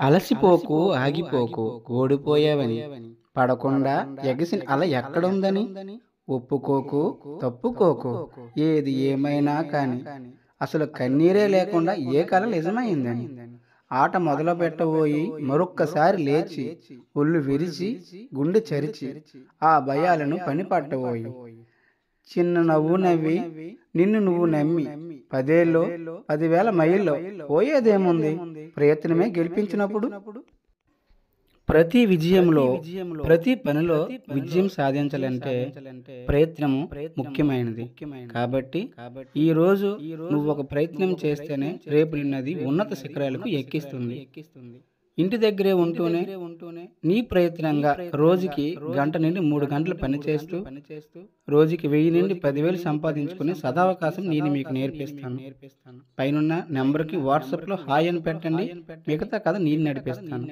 అలసిపోకు ఆగిపోకు ఓడిపోయావని, పడకుండా ఎగసిన అల ఎక్కడుందని, ఒప్పుకోకు తప్పుకోకు ఏది ఏమైనా కాని, అసలు కన్నీరే లేకుండా ఏ కల నిజమైందని. ఆట మొదలు పెట్టబోయి మరొక్కసారి లేచి, ఒళ్ళు విరిచి, గుండె చరిచి, ఆ భయాలను పని పట్టబోయి, చిన్న నవ్వు నవ్వి, నిన్ను నువ్వు నమ్మి, 10 ఏళ్ళో 10,000 మైళ్ళో పోయేదేముంది, ప్రయత్నమే గెలిపించినప్పుడు. ప్రతి విజయంలో, ప్రతి పనిలో విజయం సాధించాలంటే ప్రయత్నము ముఖ్యమైనది. కాబట్టి ఈ రోజు నువ్వు ఒక ప్రయత్నం చేస్తేనే రేపు నిన్నది ఉన్నత శిఖరాలకు ఎక్కిస్తుంది. ఇంటి దగ్గరే ఉంటూనే నీ ప్రయత్నంగా రోజుకి 1 గంట నుండి 3 గంటలు పనిచేస్తూ రోజుకి 1000 నుండి 10,000 సంపాదించుకునే సదావకాశం నేను మీకు నేర్పిస్తాను. పైనున్న నెంబర్కి వాట్సాప్లో హాయ్ అని పెట్టండి. మిగతా కథ నేను నడిపిస్తాను.